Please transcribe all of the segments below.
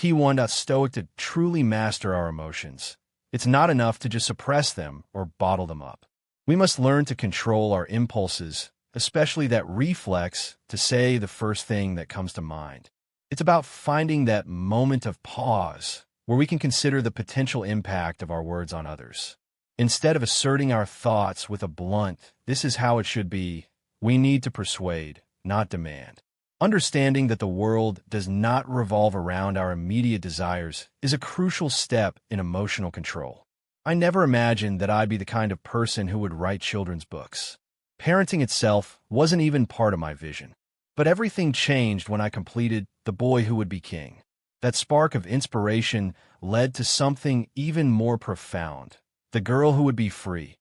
Key 1. Stoic. To truly master our emotions, it's not enough to just suppress them or bottle them up. We must learn to control our impulses, especially that reflex to say the first thing that comes to mind. It's about finding that moment of pause where we can consider the potential impact of our words on others. Instead of asserting our thoughts with a blunt, "This is how it should be," we need to persuade, not demand. Understanding that the world does not revolve around our immediate desires is a crucial step in emotional control. I never imagined that I'd be the kind of person who would write children's books. Parenting itself wasn't even part of my vision. But everything changed when I completed The Boy Who Would Be King. That spark of inspiration led to something even more profound: The Girl Who Would Be Free,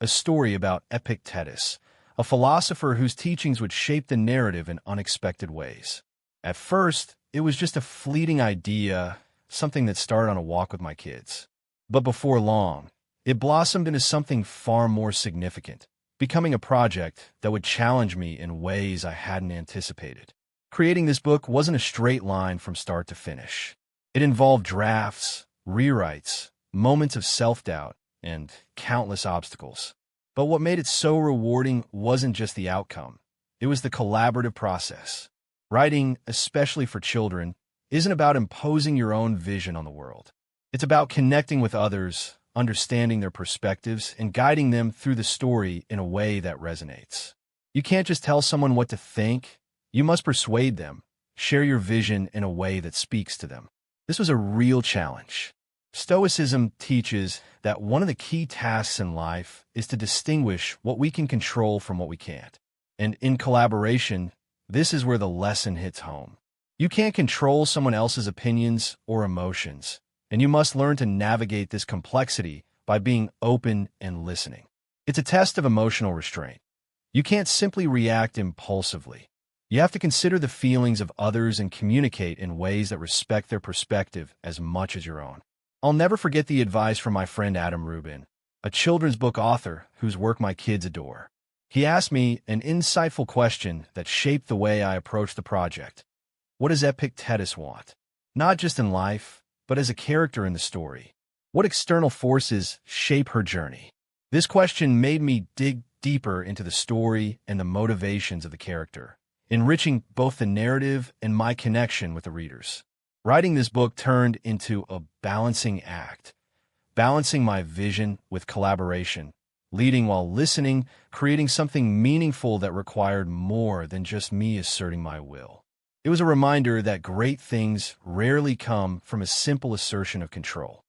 a story about Epictetus, a philosopher whose teachings would shape the narrative in unexpected ways. At first, it was just a fleeting idea, something that started on a walk with my kids. But before long, it blossomed into something far more significant, becoming a project that would challenge me in ways I hadn't anticipated. Creating this book wasn't a straight line from start to finish. It involved drafts, rewrites, moments of self-doubt, and countless obstacles. But what made it so rewarding wasn't just the outcome. It was the collaborative process. Writing, especially for children, isn't about imposing your own vision on the world. It's about connecting with others, understanding their perspectives, and guiding them through the story in a way that resonates. You can't just tell someone what to think. You must persuade them, share your vision in a way that speaks to them. This was a real challenge. Stoicism teaches that one of the key tasks in life is to distinguish what we can control from what we can't. And in collaboration, this is where the lesson hits home. You can't control someone else's opinions or emotions, and you must learn to navigate this complexity by being open and listening. It's a test of emotional restraint. You can't simply react impulsively. You have to consider the feelings of others and communicate in ways that respect their perspective as much as your own. I'll never forget the advice from my friend Adam Rubin, a children's book author whose work my kids adore. He asked me an insightful question that shaped the way I approached the project. What does Epictetus want? Not just in life, but as a character in the story. What external forces shape her journey? This question made me dig deeper into the story and the motivations of the character, enriching both the narrative and my connection with the readers. Writing this book turned into a balancing act, balancing my vision with collaboration, leading while listening, creating something meaningful that required more than just me asserting my will. It was a reminder that great things rarely come from a simple assertion of control.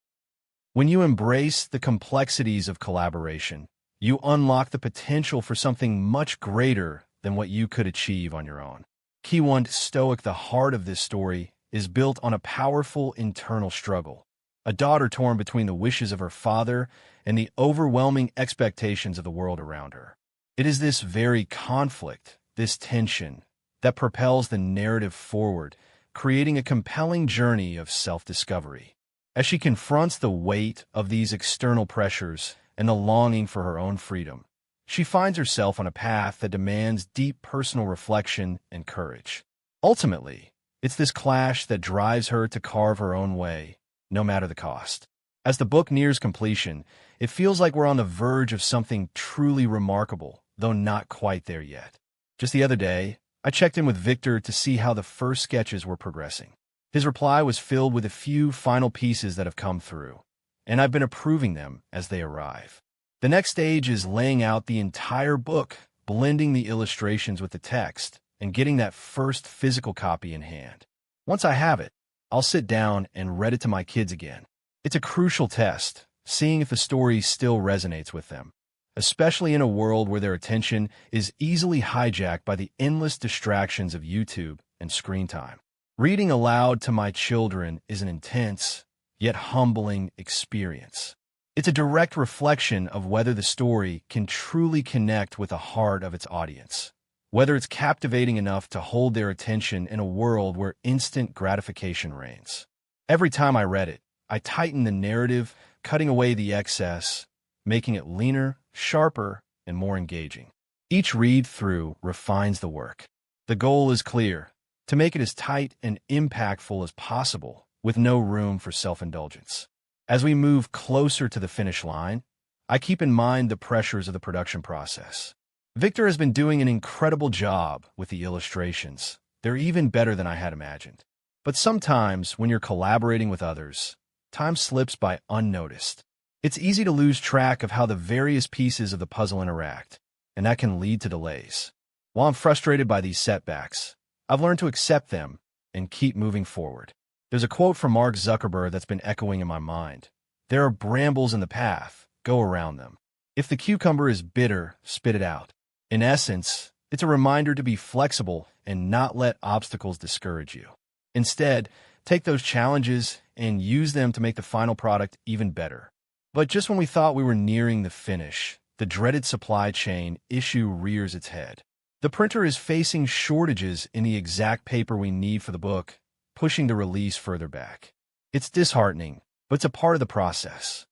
When you embrace the complexities of collaboration, you unlock the potential for something much greater than what you could achieve on your own. Key 1. Stoic. The heart of this story is built on a powerful internal struggle. A daughter torn between the wishes of her father and the overwhelming expectations of the world around her. It is this very conflict, this tension, that propels the narrative forward, creating a compelling journey of self-discovery. As she confronts the weight of these external pressures and the longing for her own freedom, she finds herself on a path that demands deep personal reflection and courage. Ultimately, it's this clash that drives her to carve her own way, no matter the cost. As the book nears completion, it feels like we're on the verge of something truly remarkable, though not quite there yet. Just the other day, I checked in with Victor to see how the first sketches were progressing. His reply was filled with a few final pieces that have come through, and I've been approving them as they arrive. The next stage is laying out the entire book, blending the illustrations with the text, and getting that first physical copy in hand. Once I have it, I'll sit down and read it to my kids again. It's a crucial test, seeing if the story still resonates with them, especially in a world where their attention is easily hijacked by the endless distractions of YouTube and screen time. Reading aloud to my children is an intense, yet humbling experience. It's a direct reflection of whether the story can truly connect with the heart of its audience, whether it's captivating enough to hold their attention in a world where instant gratification reigns. Every time I read it, I tightened the narrative, cutting away the excess, making it leaner, sharper, and more engaging. Each read-through refines the work. The goal is clear: to make it as tight and impactful as possible, with no room for self-indulgence. As we move closer to the finish line, I keep in mind the pressures of the production process. Victor has been doing an incredible job with the illustrations. They're even better than I had imagined. But sometimes, when you're collaborating with others, time slips by unnoticed. It's easy to lose track of how the various pieces of the puzzle interact, and that can lead to delays. While I'm frustrated by these setbacks, I've learned to accept them and keep moving forward. There's a quote from Mark Zuckerberg that's been echoing in my mind. There are brambles in the path, go around them. If the cucumber is bitter, spit it out. In essence, it's a reminder to be flexible and not let obstacles discourage you. Instead, take those challenges and use them to make the final product even better. But just when we thought we were nearing the finish, the dreaded supply chain issue rears its head. The printer is facing shortages in the exact paper we need for the book, pushing the release further back. It's disheartening, but it's a part of the process.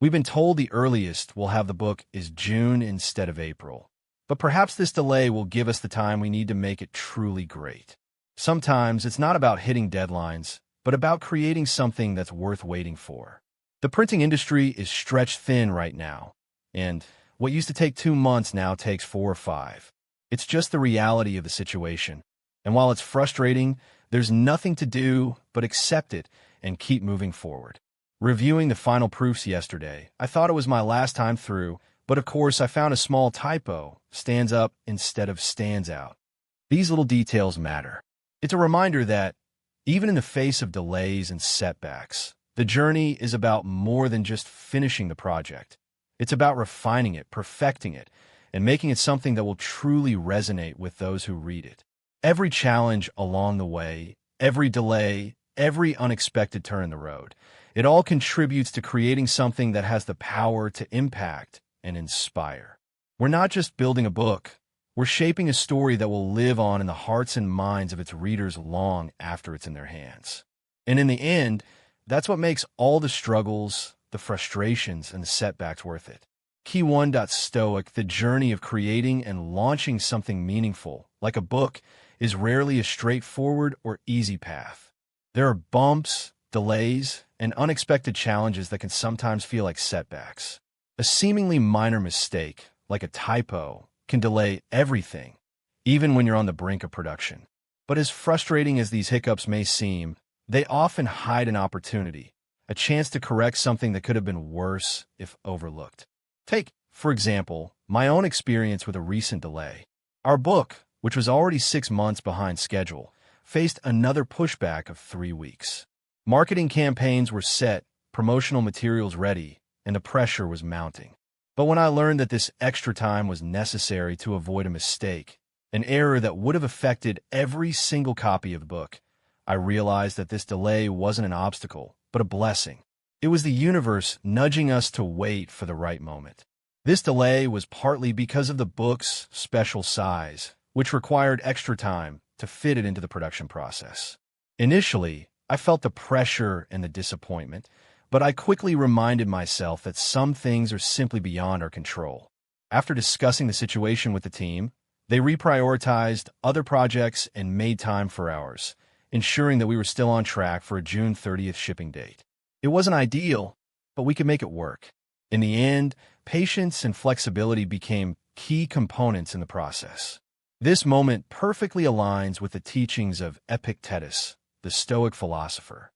We've been told the earliest we'll have the book is June instead of April. But perhaps this delay will give us the time we need to make it truly great. Sometimes it's not about hitting deadlines, but about creating something that's worth waiting for. The printing industry is stretched thin right now, and what used to take 2 months now takes 4 or 5. It's just the reality of the situation. And while it's frustrating, there's nothing to do but accept it and keep moving forward. Reviewing the final proofs yesterday, I thought it was my last time through, but of course I found a small typo, stands up instead of stands out. These little details matter. It's a reminder that, even in the face of delays and setbacks, the journey is about more than just finishing the project. It's about refining it, perfecting it, and making it something that will truly resonate with those who read it. Every challenge along the way, every delay, every unexpected turn in the road, it all contributes to creating something that has the power to impact and inspire. We're not just building a book, we're shaping a story that will live on in the hearts and minds of its readers long after it's in their hands. And in the end, that's what makes all the struggles, the frustrations, and the setbacks worth it. Key 1. Stoic, the journey of creating and launching something meaningful, like a book, is rarely a straightforward or easy path. There are bumps, delays, and unexpected challenges that can sometimes feel like setbacks. A seemingly minor mistake, like a typo, can delay everything, even when you're on the brink of production. But as frustrating as these hiccups may seem, they often hide an opportunity, a chance to correct something that could have been worse if overlooked. Take, for example, my own experience with a recent delay. Our book, which was already 6 months behind schedule, faced another pushback of 3 weeks. Marketing campaigns were set, promotional materials ready, and the pressure was mounting. But when I learned that this extra time was necessary to avoid a mistake, an error that would have affected every single copy of the book, I realized that this delay wasn't an obstacle, but a blessing. It was the universe nudging us to wait for the right moment. This delay was partly because of the book's special size, which required extra time to fit it into the production process. Initially, I felt the pressure and the disappointment, but I quickly reminded myself that some things are simply beyond our control. After discussing the situation with the team, they reprioritized other projects and made time for ours, ensuring that we were still on track for a June 30th shipping date. It wasn't ideal, but we could make it work. In the end, patience and flexibility became key components in the process. This moment perfectly aligns with the teachings of Epictetus, the Stoic philosopher.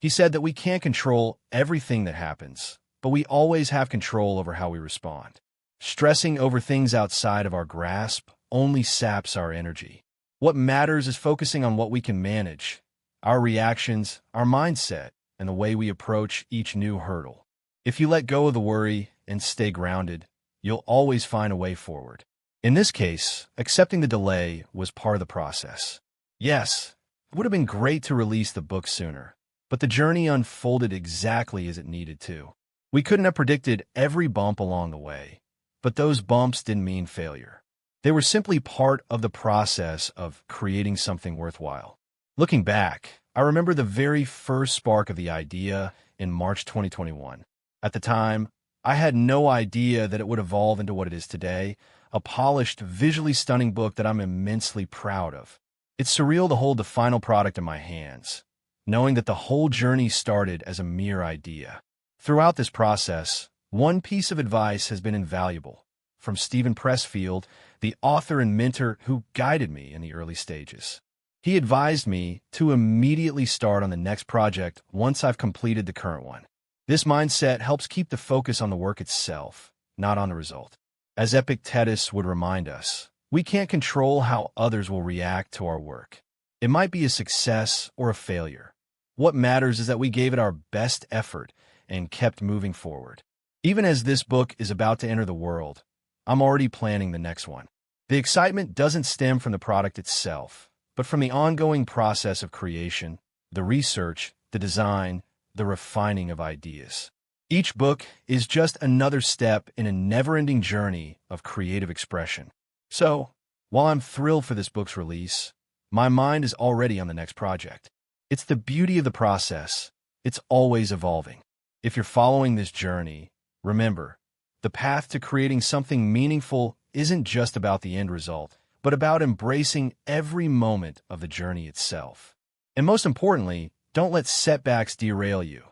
He said that we can't control everything that happens, but we always have control over how we respond. Stressing over things outside of our grasp only saps our energy. What matters is focusing on what we can manage, our reactions, our mindset, and the way we approach each new hurdle. If you let go of the worry and stay grounded, you'll always find a way forward. In this case, accepting the delay was part of the process. Yes, it would have been great to release the book sooner, but the journey unfolded exactly as it needed to. We couldn't have predicted every bump along the way, but those bumps didn't mean failure. They were simply part of the process of creating something worthwhile. Looking back, I remember the very first spark of the idea in March 2021. At the time, I had no idea that it would evolve into what it is today, a polished, visually stunning book that I'm immensely proud of. It's surreal to hold the final product in my hands, knowing that the whole journey started as a mere idea. Throughout this process, one piece of advice has been invaluable, from Stephen Pressfield, the author and mentor who guided me in the early stages. He advised me to immediately start on the next project once I've completed the current one. This mindset helps keep the focus on the work itself, not on the result. As Epictetus would remind us, we can't control how others will react to our work. It might be a success or a failure. What matters is that we gave it our best effort and kept moving forward. Even as this book is about to enter the world, I'm already planning the next one. The excitement doesn't stem from the product itself, but from the ongoing process of creation, the research, the design, the refining of ideas. Each book is just another step in a never-ending journey of creative expression. So, while I'm thrilled for this book's release, my mind is already on the next project. It's the beauty of the process. It's always evolving. If you're following this journey, remember, the path to creating something meaningful isn't just about the end result, but about embracing every moment of the journey itself. And most importantly, don't let setbacks derail you.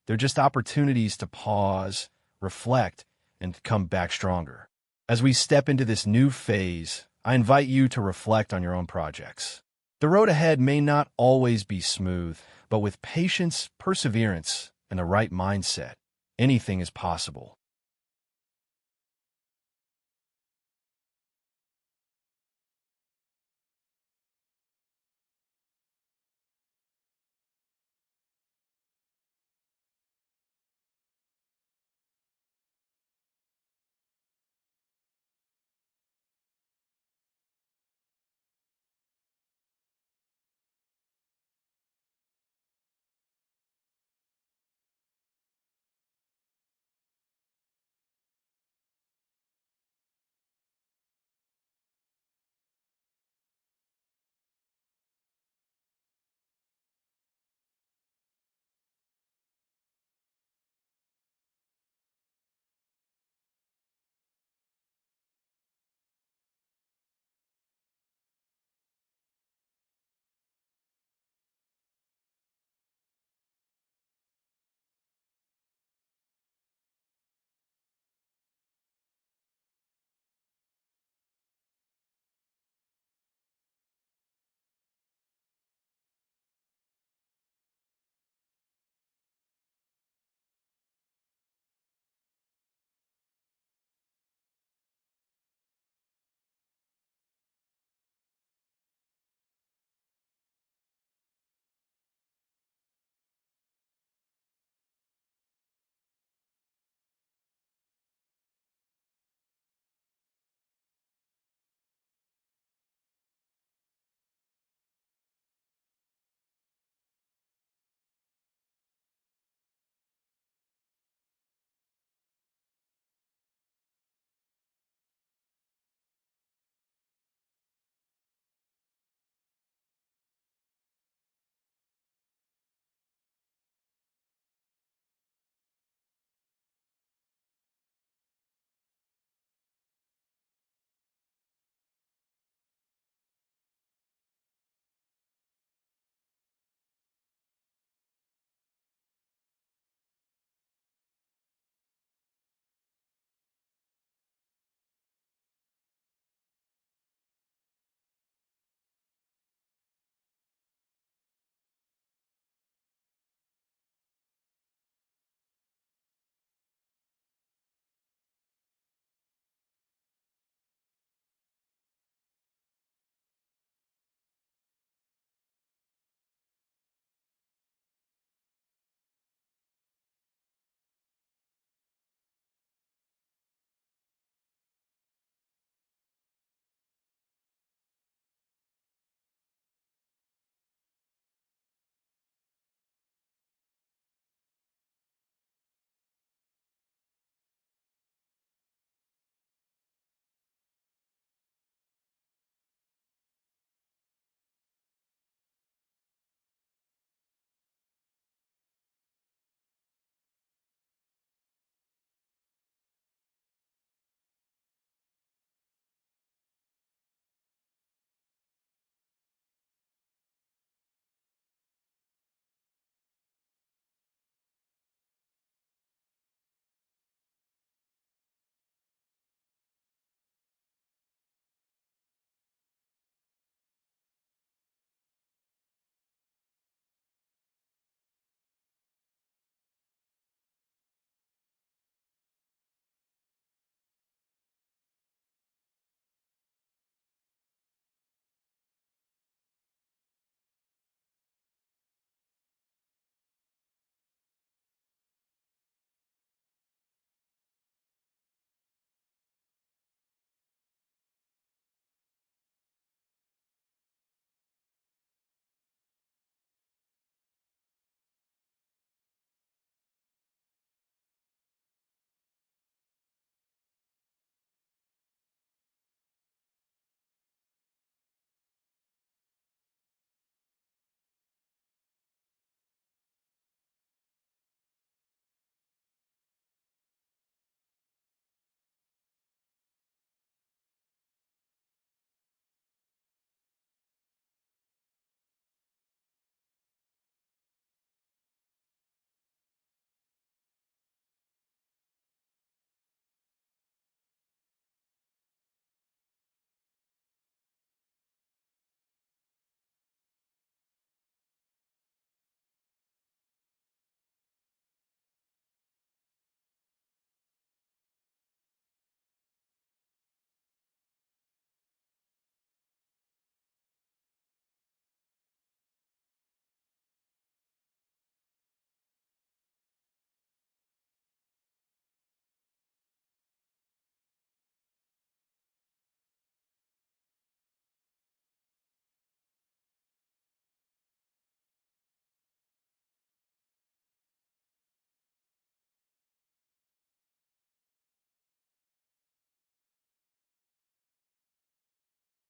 They're just opportunities to pause, reflect, and come back stronger. As we step into this new phase, I invite you to reflect on your own projects. The road ahead may not always be smooth, but with patience, perseverance, and the right mindset, anything is possible.